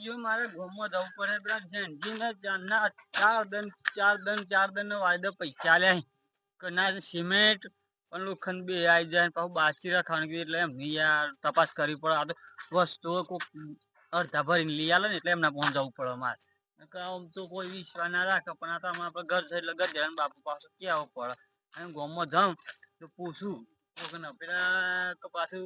જો મારે ગામમાં જવું પડે પેલા જેનજીને જાનના ચાર દન નો વાયદો પૈસા લે કે ના સિમેન્ટ પણ લોખંડ બે આવી જાય પાછું બાચી રાખવાનું એટલે એમ યાર તપાસ કરવી પડે. આ તો વસ્તુઓ કોક અડધા ભરીને લઈ આલે ને એટલે એમના પહોંચ જવું પડે મારે. આમ તો કોઈ વિશ્વાસ ના રાખે પણ આ તો આપડે ઘર છે એટલે ઘર જાય બાપુ પાસે કેવું પડે. અને ગામમાં જાઉં તો પૂછું પેલા પાછું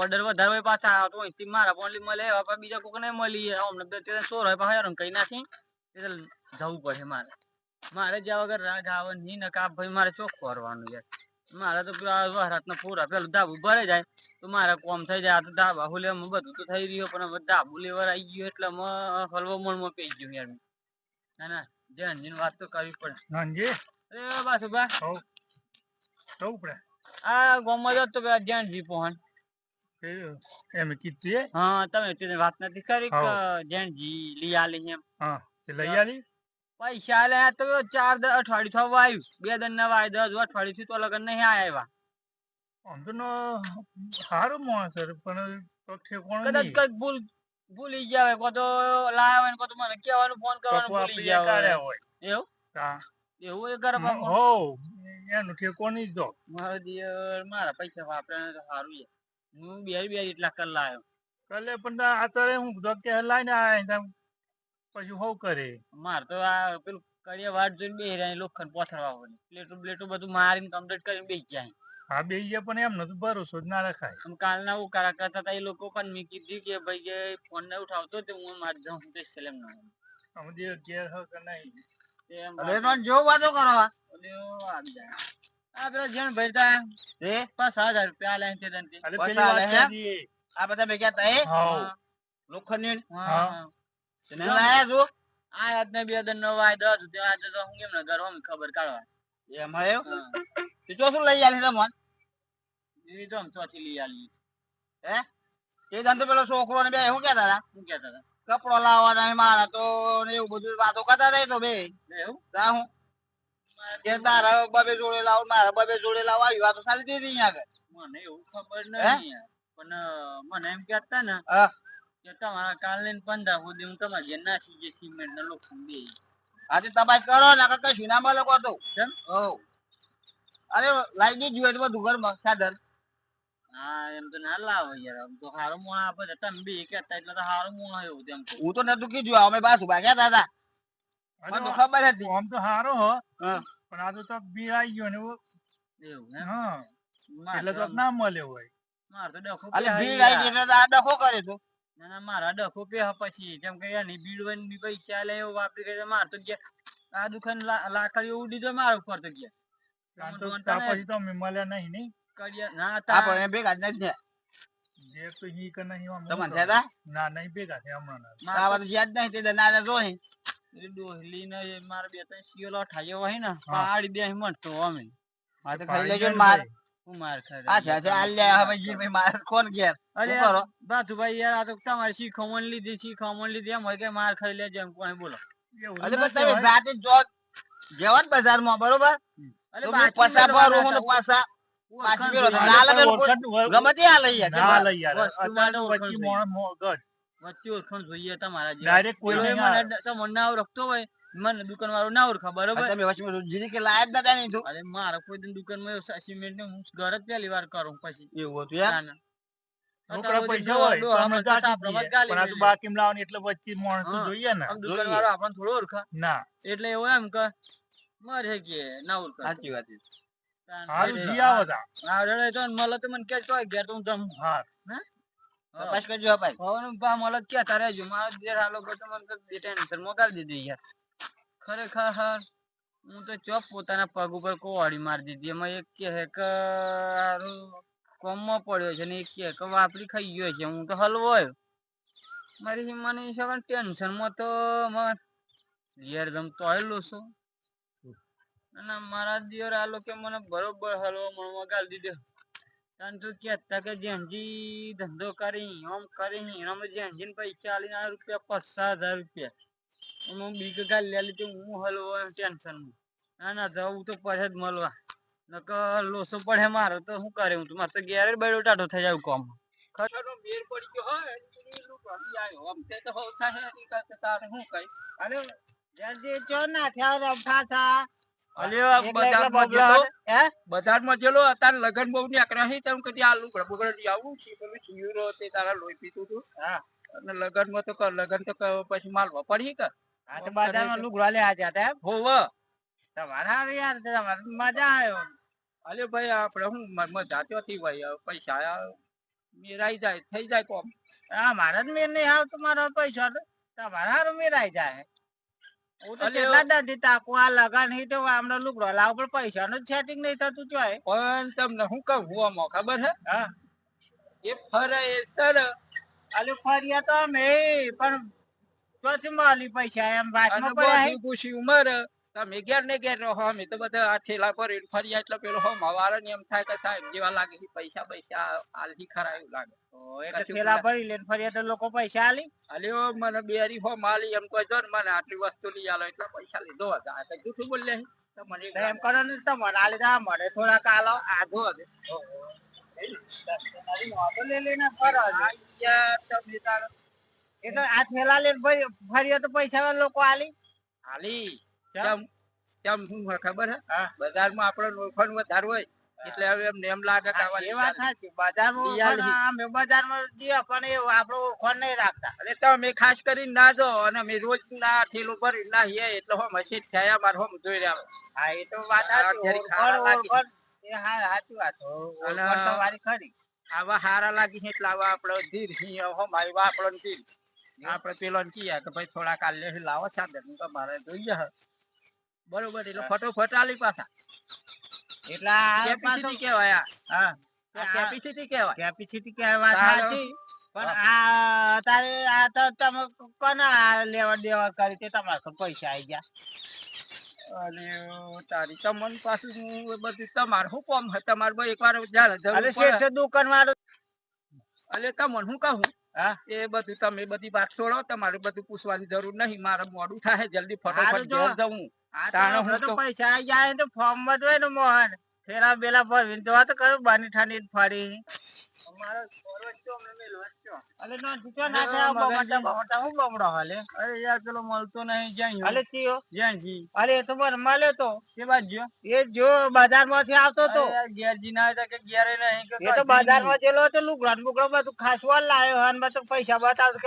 ઓર્ડર વધારે પાછા આવે તો અહીંથી મારા પણ મળે બીજા કોક ને મળી અમને સોર હોય પાછા કઈ નાખી જવું પડે મારે. મારે જ્યાં વગર રાગ આવે નહીં ને કા ભાઈ મારે ચોખ્ખું કરવાનું યાર. મારે તો રાતના પૂરા પેલું ધાબુ ભરે જાય તો મારે કોમ થઈ જાય. આ તો ધાબા હુલે બધું તો થઈ રહ્યું પણ હવે ધાબુ લેવર આવી ગયું એટલે હલવો મણમાં પી ગયું યાર. ના ના જે વાત તો કરવી પડે. અરે બાસુ બા આ ગામમાં જ તો જૈનજી પહોંચ એમ કીધું હા તમે વાત નથી કરી કે જૈનજી લઈ આલી એમ લઈ આલી પૈસા લે તો 4 અઠવાડિયું થવા આવ્યું 2 દિન ના વાયદા અઠવાડિયું થી તો લગન નહીં આવ્યા. આમ તો સારું માણસ પણ કદાચ કઈક ભૂલી ગયા હોય તો લાયા હોય તો મને કહેવાનું ફોન કરવાનું ભૂલી ગયા હોય એવું એવું એ કરે હો એનું ઠેકો નહીં જો મારા પૈસા વાપરે તો સારું છે. હું બે એટલા કર લાયો કલે પણ અત્યારે હું કે લાઈને આવ્યા પછી શું કરે. મારે તો આ પેલું કડિયા વાટ જોઈને બે લોખંડ પોથરવા પ્લેટું બધું મારીને કમ્પ્લીટ કરીને બેસી જાય. હા બે પણ એમ નતું ભરોસો જ ના રખાય. કાલના હું કરા કરતા હતા એ લોકો પણ મેં કીધું કે ભાઈ કે ફોન ને ઉઠાવતો તો હું મારી જાઉં સ્પેશિયલ એમ ના જો વાતો કરો આ પેલા જણ ભરતા રે 5000 રૂપિયા લે આ બધા ભેગા થાય લોખંડ આ 2 દિન નો વાયદો હતો ત્યાં તો હું કેમ ઘર ખબર કાઢવા એમ આવ્યો તો શું લઈ આલી તમને એ તો ચોથી લઈ આલી હે એ ધંધો પેલો છોકરો ને બે શું કેતા હતા કપડો લાવવાના મારા તો એવું બધું વાતો કરતા હતા તો બે એવું હું કે તારા બબે જોડે લાવ મારા બબે જોડે લાવ આવી વાતો ચાલી દીધી આગળ મને એવું ખબર નહીં પણ મને એમ કેતા ને કે તમારા કાલ ને 15 સુધી હું તમારે ઘેર નાખી જે સિમેન્ટ ને લોખંડ બે આજે તપાસ કરો ને કશું ના મળે તો કેમ અરે લાગી ગયું એટલે બધું ઘરમાં સાધન હા એમ તો ના લાવો યાર આમ તો હારો મોણ આપે તમે બે કહેતા એટલે તો હારો મોણ આવ્યો તેમ હું તો નતું કીધું અમે બાસુ ભાગ્યા દાદા મને તો ખબર હતી આમ તો હારો હો પણ આ તો બી આવી ગયો ને એવું હા એટલે તો ના મળે હોય માર તો ડખો અલે ભીડ આવી એટલે આ ડખો કરે તો ના ના મારા ડખો પે પછી જેમ કે એની ભીડ ની પૈસા લે એવું વાપરી કે માર તો કે આ દુકાન લાકડીઓ ઉડી તો માર ઉપર તો કે પછી તો અમે મળ્યા નહીં નહીં કડિયા ના તા પણ ભેગા જ નથી જે તો ઈ કે નહીં તમને થયા ના નહીં ભેગા થયા હમણાં આ વાત યાદ નહીં તે ના જોઈ ડોહલી ને મારે 2-3 શિયોલો ઠાયો હોય ને પાડી દે મણતો અમે આ તો ખાઈ લેજો માર હું માર ખાઈ અચ્છા આલ્યા હવે જી ભાઈ માર કોણ ઘેર અરે કરો બાતુભાઈ યાર આ તો તમારી શીખમણ લીધી એમ હોય કે માર ખાઈ લેજો એમ કોઈ બોલો અરે બસ તમે જાતે જો જવાન બજારમાં બરોબર અરે પાછા ભરું હું પાછા પાછી પેલો લાલ બેલ ગમતી આ લઈ યાર ના લઈ યાર અત્યારે વચ્ચે મોગડ વચ્ચે ઓળખણ જોઈએ તમારા જે ડાયરેક્ટ કોઈ મને તમને નાવ રખતો હોય મને દુકાન વાળો ના ઓળખા બરોબર તમે વચ્ચે જીરી કે લાયક દાદા નહીં તું અરે મારા કોઈ દિન દુકાન માં સિમેન્ટ ને હું ઘર જ પહેલી વાર કરું પછી એવું હતું યાર રોકડા પૈસા હોય અમે જાતી પણ આ તો બાકી લાવવાની એટલે વચ્ચે માણસ જોઈએ ને દુકાન વાળો આપણને થોડો ઓળખા ના એટલે એવું એમ કે મારે કે ના ઓળખા સાચી વાત છે હારું જી આવતા હા રે તો મળે તો મને કે તો ઘેર તો હું જમ હા હે તપાસ કરજો ભાઈ હવે બા મળે કે તારે જો મારો દેર હાલો તો મને ટેન્શન મોકલી દીધી યાર ખરેખર હું તો ચોપ પોતાના પગ ઉપર કોવાડી મારી દીધી એમાં એક કે કોમમાં પડ્યો છે ને એક કે વાપરી ખાઈ ગયો છે હું તો હલવો આવ્યો મારી મને સગન ટેન્શનમાં તો ઘેર જમતો આવેલો છું અને મારા દિયર આ લોકો મને બરોબર હલવો મણમાં ગાલી દીધો તને તો કહેતા કે જેનજી ધંધો કરી આમ કરી અમે જેનજીને પૈસા આલીને રૂપિયા 50,000 રૂપિયા હું બીક ગાલી લીધી હું હલવો ટેન્શનમાં ના ના જવું તો પડે જ મળવા નકર લોસો પડે મારો તો શું કરે હું તો મારે તો ઘેર બડો ટાઢો થઈ જાય કોમ ખરો મેર પડી ગયો હોય એની લુગડાની આયો આમ તે તો હોવ થાય એની કરતા તારે શું કઈ અરે જલ્દી ચો ના થયા રફા થા અલ્યો એકલા બજારમાં બબલા જેલો હે બજારમાં જેલો અત્યારે લગન બહુ નીકળ્યા છે તેમ કદી આ લુગડા બુગડા આવું છે પેલું ચીયુરો તે તારા લોહી પીતું તું હા અને લગનમાં તો લગન તો પછી માલવા પડી કે આ તો બજારમાં લુગડા લે આજા તા હોવ તમારા યાર તમારે મજા આવ્યો અલે ભાઈ આપણે હું મજા ત્યાંથી ભાઈ પૈસા મેરાઈ જાય થઈ જાય કોમ હા મારા જ મેર નહીં આવતો મારો પૈસા તો તમારા હારું મેરાઈ જાય હું તો અલે કેટલા દાદી તાકું આ લગન હી તો હમણાં લુગડો લાવ પણ પૈસા નું સેટિંગ નહીં થતું ચોય પણ તમને શું કહું હું આમાં ખબર હે હા એ ફરે એ સર અલે ફર્યા તો અમે પણ ચોથી માલી પૈસા એમ અને વાતમાં પડ્યા હે બધી પૂછી ઉંમર તમે ઘેર ને ઘેર રહો અમે તો બધા આ ઠેલા પર ફર્યા એટલે પેલો હો માવારા ને એમ થાય કે સાહેબ જેવા લાગે છે પૈસા પૈસા આલથી ખરા એવું લાગે એટલે થેલા ભરી લઈને ફર્યા તો લોકો પૈસા આલી અલ્યો મને બેરી હો માલી એમ કોઈ જો ને મને આટલી વસ્તુ લઈ આલો એટલે પૈસા લીધો હતા આ કઈ જૂઠું બોલે તો મને તો એમ કરો ને તમારે આલી દા મળે થોડા કાલો આધો હે લઈ લઈને ફરો યાર તમે તાર એટલે આ થેલા લઈને ફર્યા તો પૈસા લોકો આલી હાલી ચમ? કેમ શું હોય ખબર હે હા. બજારમાં આપણો નોખણ વધારે હોય એટલે હવે એમને એમ લાગે કે આવા એ વાત સાચી બજારમાં લિયાલી. પણ અમે બજારમાં જઈએ પણ એ આપણો ઓળખાણ નહીં રાખતા અને તમે ખાસ કરીને ના જો અને અમે રોજ ના ઠેલો ભરી ના હિયે એટલે હો મસી થયા માર હો જોઈ રહ્યા હા એ તો વાત સાચી જરી ખારા લાગી. ઓળખાણ એ હા સાચી વાત ઓળખાણ તો વારી ખરી આવા હારા લાગી છે એટલે આવા આપણો ધીર સિંહ હો મારી આપણો ધીર આપણે પેલો ને કીએ કે ભાઈ થોડા કાલે લાવો સાદર તો મારે જોઈએ હે. બરોબર એટલે ફટોફટ આલી પાછા એટલે આ પાછો કેપેસિટી કહેવાય હા આ કેપેસિટી કહેવાય કેપેસિટી કે વાત તારે- સાચી પણ આ તારે આ તો તમે કોના લેવા દેવા કરી તે તમારે તો પૈસા આવી ગયા અને તારી તમન પાછું હું એ બધું તમારે શું કોમ હે તમારે ભાઈ એકવાર જ્યારે જરૂર અરે પડે શેઠ દુકાન વાળો એટલે તમને હું કહું હા એ બધું તમે બધી વાત છોડો તમારે બધું પૂછવાની જરૂર નહીં મારે મોડું થાય જલ્દી હારું ફટોફટ જો. ઘેર જવું આ તાણે તો હું હમણાં તો તો- પૈસા આવી જાય તો ફોર્મ માં જોઈ ને મોહન થેલા બેલા ભરવીને જોવા તો કયું બાની ઠાની ફરી અમારો ફોરવર્ડ તો અમને મેલવો જ છો. અલે ના જીતો ના થાય બમટા બમટા હું બમડો હાલે અરે યાર પેલો મળતો નહીં જ્યાં અલે ચિયો જ્યાંજી અરે એ તો મને મળ્યો તો કે બાદ જો એ જો બજાર માંથી આવતો તો અરે યાર ઘેરજી ના હતા કે ઘેરે નહીં કે એ તો કશું બજાર નહીં. માં જેલો તો લુગડા ને બુગડા બધું ખાસવા લાયો હન બધું પૈસા બતાવતો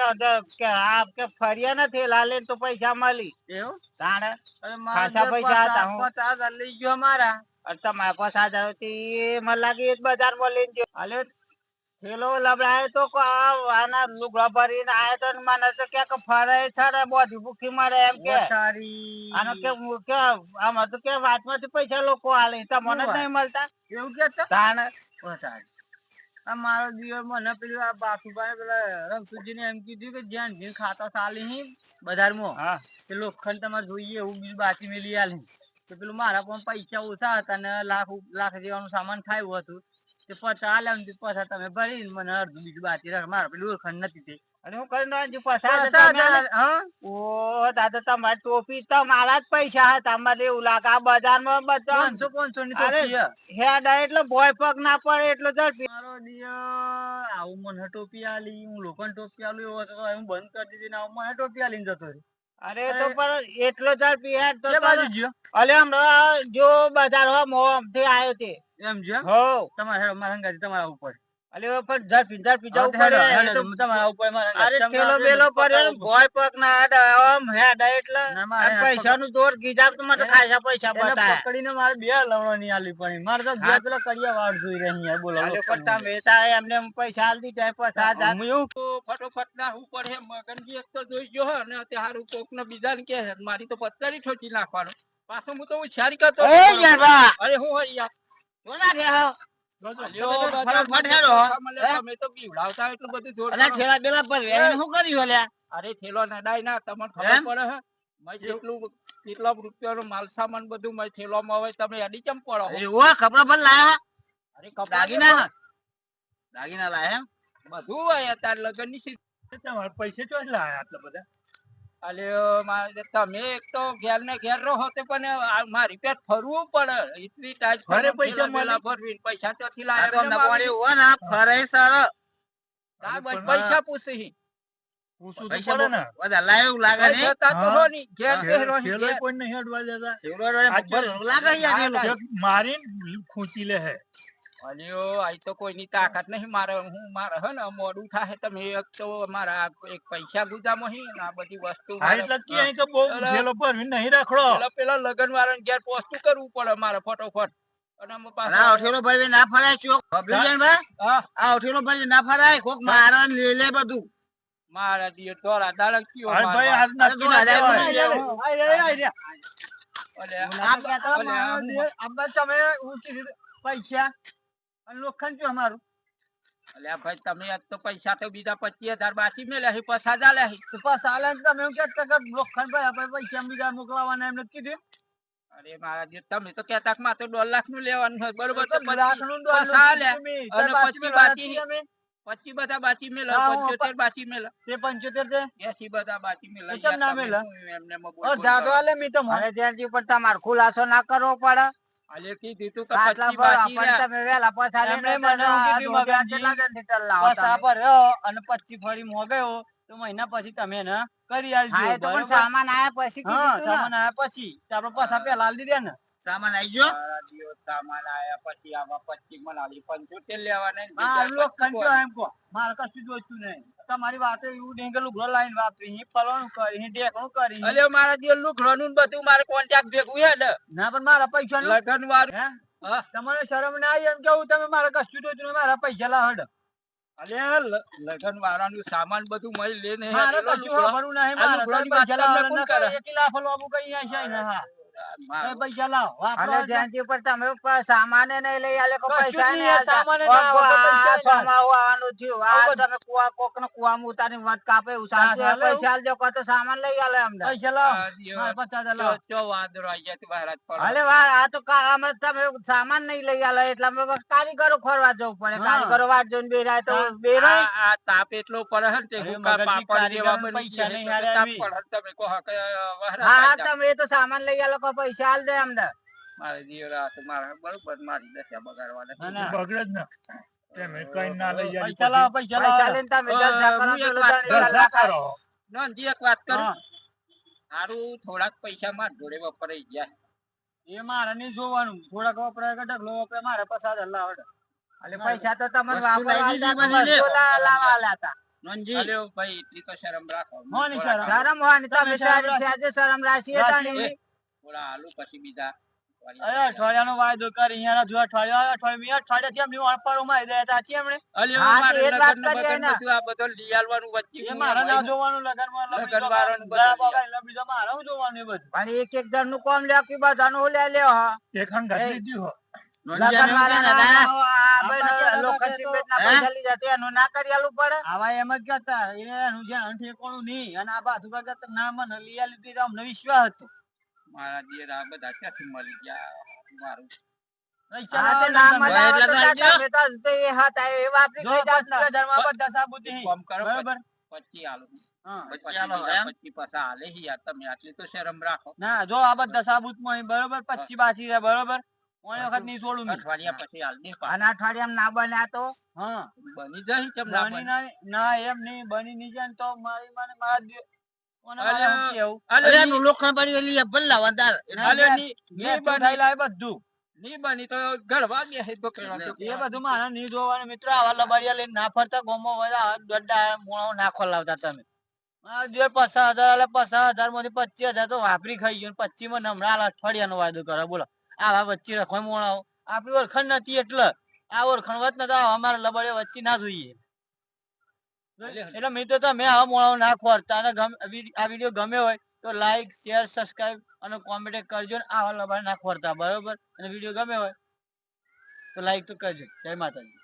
કે આ કે ફર્યા ને થેલા લઈને તો પૈસા મળી એવું તાણે અરે ખાસા પૈસા હતા હું. 50,000 લઈ ગયો મારા અને તમારા પાસે આ જાવ તે મને લાગે એ જ બજાર માં લઈને ગયો અલે થેલો લબડાયો તો આના લુગડા ભરીને આયો તો ને મને તો કે ફરે છે ને બોધી ભૂખી મળે એમ કે તારી આનો કે આમાં તો કે વાતમાંથી પૈસા લોકો આલે તમને જ નહીં મળતા એવું કે છે તાણે આ મારો દિવસ મને પેલું આ બાપુભાઈ પેલા રમતુજી ને એમ કીધું કે જ્યાં જીન ખાતા ચાલી હી બજારમાં હા કે લોખંડ તમારે જોઈએ એવું બીજું બાકી મેલી આલી તો પેલું મારા પણ પૈસા ઓછા હતા ને લાખ જેવાનું સામાન ખાયું હતું તે 50 આલ્યા ને તે પાછા તમે ભરી મને અડધું બીજું બાકી રાખ મારા પેલું ઓળખાણ નથી તે અને હું કરીને હજુ 50,000 હા ઓ દાદા તમારી ટોપી તો મારા જ પૈસા હતા તમારે એવું લાગે આ બજારમાં બધા 500 ની અરે, ટોપી હે. હેડ એટલે ભોય પગ ના પડે એટલો ઝડપી મારો દિયર આવું મને ટોપી આલી હું લોકોને ટોપી આલું એવો હતો હું બંધ કરી દીધી ને આવું મને ટોપી આલીને જતો રહ્યો. અરે તો પણ એટલો ઝડપી હેડ તો કે બાજુ ગયો અલે હમણાં જો બજાર હો મોમ થી આવ્યો તે એમ જો હો તમારે હેડો મારા હંગાથી તમારા ઉપર અલે પણ ઝડપી જવું હેડો, પડે હેડો, એ તો તમારા ઉપર મારા અરે હંગાથી. થેલો તમારે બેલો આપણે પડે ને ભોય પગ ના હેડ આમ હેડ એટલે ના, મારે પૈસા નું જોર ગીજાબ તો મને ખાસા પૈસા એને બતાયા પકડીને મારે 2 લવણો ની આલી પડી મારે તો હા. પેલા કડિયા વાળ જોઈ રહી યાર બોલો અલે પણ તમે તા એમને એમ પૈસા આલ દીધા 50,000 હું એવું તો ફટોફટ ના ઉપર હે મગનજી એક તો જોઈ ગયો હે ને તે હારું કોક ને બીજા ને કે હે, મારી તો પત્તારી ઠોકી નાખવાનો પાછો હું તો હોશિયારી કરતો એ યાર બા અરે હું હોય યાર કોના રે હો અલ્યો, ફટાફટ બજારમાં હેડો, ધોખા મળે હે? તમે તો બીવડાવતા એટલું બધું જોર અલા કરો. થેલા બેલા પર વેરીને શું કર્યું લ્યા અરે થેલો નડાય ના તમને ખબર એમ? પડે હે મેં જેટલું કેટલા રૂપિયાનો માલ સામાન બધું મેં થેલોમાં હોય તમે અડી કેમ પડો હો? એવો કપડા પર લાયા અરે કપડાં દાગીના દાગીના લાયા એમ બધું હોય અત્યારે લગનની સીઝન. તમારે પૈસા ચોઈ લાયા આટલા બધા અલ્યો મારે તમે એક તો ઘેર ને ઘેર રહો તે પણ આ મારી પેટ ફરવું પડે એટલી ટાઈટ ઘરે પૈસા મળે? ભરવી પૈસા ત્યાંથી આ તો લાયા નબવાડી હોય ને ફરે સર તાર પણ પૈસા પૂછી પૂછવું તો પૈસા પડે ને. બધા લાયો લાગે ને પૈસા તાર તો હા. હોની, ઘેર બેહરોની, ખેલો ઘેર. કોઈ નહીં અડવા દેતા. છેવડો લાગે યાર એ લોકો. એક મારીને ખૂંચી લે હે. અલ્યો આઈ તો કોઈની તાકાત નહીં મારે મારે હે ને મોડું થાય તમે એક તો મારા એક પૈસા ગુજામાં હી ને આ બધી વસ્તુ હા, એટલે જ કહે કે બહુ પેલા- ખેલો ભરવીને નહીં રાખડો. પેલા લગન વાળાને ઘેર પોસ્તું કરવું પડે મારે ફટોફટ અને આમાં આ પાછા ઓઠેલો ભરી ના ફરાય ચોક ભબ્યું છે ને ભાઈ હા, આ ઓઠેલો ભરી ના ફરાય કોક મારા ને લે લે બધું મારા દિયર દોરા દાડા કયો અરે ભાઈ આજ અરે નક્કી તો ના હજાર કહેવાય. રૂપિયા પૈસા અને લોખંડ છે અમારું અલ્યા ભાઈ તમે આજ તો પૈસા તો બીજા 25,000 બાકી મેલ્યા છે પછા જાલ્યા છે તો પાછા હાલે ને તમે એમ કહેતા કે લોખંડ ભાઈ આપણે પૈસા બીજા મોકલાવાના એમને કીધું અરે મારા દિયર તમે તો કહેતા કે મારે તો 1.5 લાખ નું લેવાનું છે બરોબર તો લાખનું પછા આલ્યા અને પાછી 25 બાકી તમે 25 બધા બાકી મેલા હા, હું 75 બાકી મેલા તે 75 છે 80 બધા બાકી મેલા તો કેમ ના મેલા? એમને ઓ જાદો આલે મી તો મને ત્યાંથી પણ તમારે ખુલાસો ના કરવો પડે આલે કીધું તું કે આટલા 25 પર બાકી પણ રહ્યા. તમે વેલા પછા લઈને એમણે મને આ એવું કીધું દોઢિયા મગનજી, કેટલા જણ લીટર લાવો પસા તમે? ભર્યો અને 25 ફરી મોગાયો તો મહિના પછી તમે ને કરી આલજો હા, એ તો પણ બરોબર? સામાન આયા પછી હા કીધું તું ને. સામાન આયા પછી તો આપણે પૈસા પહેલા આલી દીધા ને સામાન આવી ગયો મારા દિયો સામાન આયા પછી આમાં 25 માં આલી 75 લેવાના ને હા બીજા લોખંડ 25 જો એમ કહો મારે કશું જોઈતું નહીં તમારી વાત એવું નહીં કે લુગડો લાઈન વાપરી અહીં ફલવાનું કરી અહીં ઢેકણું કરી અલ્યો મારા દિયો લુગડોનું ને બધું મારે કોન્ટ્રાક્ટ ભેગું હે ને ના પણ મારા પૈસા લગન વાળું હે હા તમને શરમ ના આવી એમ કેવું તમે મારે કશું જોઈતું નહીં મારા પૈસા લાવડ અલ્યા લગન વાળાનું સામાન બધું મળી લઈને હે મારે આલેલો કશું લુગડો. વાપરવું નહીં આ મારે લુગડોની પૈસા વાત તમને લાવવાના કોણ નકર કરે? એકી લાફો લાવવું કઈ અહીંયા છે ને હા મારો. એ પૈસા લાવો અને વાપરો એટલે. જ્યાંથી પર તમે સામાન નહીં લઈ આલે કે કશું જ પૈસા નહીં, નહીં આલતા. સામાન ના આવે તો પૈસા આ ના આવે. સોમાવું આવવાનું થયું. આ તમે કોકને કુવામાં ઉતારીને વટ કાપે એવું ચાલતું હોય. ચાલે એવું? પૈસા આલજો કહો તો સામાન લઈ આલે અમને. પૈસા લાવો આ દિયો મારે 50,000 લાવો ચો વાદળો આઈ ગયા તું બહાર જ પડો. અલે વાહ, આ તો અમે તમે સામાન નહીં લઈ આલે એટલે અમે બસ કારીગરો ખોરવા જવું પડે. હા. કારીગરો વાટ જોઈને બેરાય તો હા. બેરાય. આ તાપ એટલો પડે હે ને તે અરે હુંકા મગજની પાપડ જેવા કારીગરોને બની પૈસા ગયા નહીં છે. હારે તાપ એવી. પડે ને તમે કહો કે વહરા હા હા, થાય. તમે એ તો સામાન લઈ આલો કહો પૈસા આલ દે અમને. મારે દિયોરા તો મારા બરોબર મારી દશા બગાડવાના છે. ના, ના. બગડે જ ને. તમે કઈ ના લઈ જાય પૈસા લાવો પૈસા પૈસા લાવો લઈને તમે અ, જલસા કરો, હું એક પેલું વાત દંડ કરું. લાખ કરો. નોંધી એક વાત કરું હા. હારું થોડાક પૈસા માર જોડે વપરાઈ ગયા એ મારે નહીં જોવાનું થોડાક વપરાય કે ઢગલો વપરાય મારે 50,000 લાવડ એટલે પૈસા તો તમને વસ્તુ વાપરવા લાગી આલતા, હતી બધી લે. વસ્તુ લાવવા આલ્યા હતા. નોનજી અલ્યો ભાઈ એટલી તો શરમ રાખો હોની થોડા શરમ? શરમ હોય ને તમે તમે શરમ સાજે શરમ રાખી હતા ને રાખી. એમની. થોડા આલુ પછી બીજા અરે અઠવાડિયાનો વાયદો કરી અહીંયા જો અઠવાડિયાથી એમની વાપરો મારી દે સાચી એમણે અલ્યો હા, મારે તો એ જ વાત લગન કરીએ બગન ને. બધું આ બધો લઈ આલવાનું વચ્ચે એ હું મારે ના ભાઈ. જોવાનું લગનમાં લગનવાળાનું બધું ગળા પગાઈને બીજા મારે હું જોવાનું એ બધું પણ એક એક જણ નું કોમ લ્યો કે બધાનું હું લે લ્યો હા. એક હંગ ઘાટી દીધું હો. નોનજી લગન એમ કે દાદા વાળાના આ ભાઈ આપણા લોખંડ તો- સિમેન્ટના હે? પૈસા લીધા તે એનું ના કરી આલવું પડે. આવા એમ જ કહેતા એનું જ્યાં ઠેકોણું નહીં અને આ બાજુ કાકા ના મને લઈ આલી દીધી તો અમને વિશ્વાસ હતો મારા દિયર આ બધા ક્યાંથી મળી ગયા મારું પૈસા હા, તે લાવો ના ને મળે તમે. આવે તો એટલે તો તમે તો તે હતા એ વાપરી જો ખાઈ જાત ને. 25,000 માં બધા સાબુતી હી. કોમ કરો બરાબર 25 આલુ હા. પછી આલો, બીજા એમ? 25 પાછા આલે હી યાર તમે આટલી તો શરમ રાખો ના જો આ બધા સાબુતમાં અહીં બરોબર 25 બાચી રહ્યા બરોબર ઓણી વખત નહીં છોડું નહીં. અઠવાડિયા પછી આલ દે અને અઠવાડિયામાં ના બન્યા તો હા બની જાય કેમ ના બની બને? ના એમ નહીં બની નહીં જાય ને તો મારી મને મારા ઓને અલે, મારે શું કેવું? અલે અરે ની- લોખંડ પડી વેલી એ ભલ લાવવા તાર. અલે ના, ની- મેં ની તો બની થયેલા એ બધું ની બની તો ગળવા બેહે તો પેલા તો. એ બધું મારે નહીં જોવાનું મિત્રો આવા લબાડિયા લઈને ના ફરતા ગોમો હોય આવા દોડ્ડા મોણો ના ખોલાવતા તમે મારા જે 50,000 50,000 માંથી 25,000 તો વાપરી ખાઈ ગયો 25 માં હમણાં અઠવાડિયાનો વાયદો કરે બોલો આવા વચ્ચે રખવા મોણાઓ આપણી ઓળખાણ નથી એટલે આ ઓળખાણ વચ નતા અમારા લબાડિયા વચ્ચે ના જોઈએ એટલે મિત્રો તમે આવા મોણાઓ ના ખોરતા અને આ વિડીયો ગમે હોય તો લાઈક શેર સબસ્ક્રાઇબ અને કોમેન્ટ કરજો ને આવા લબાડ ના ખોરતા બરોબર અને વિડીયો ગમે હોય તો લાઈક તો કરજો જય માતાજી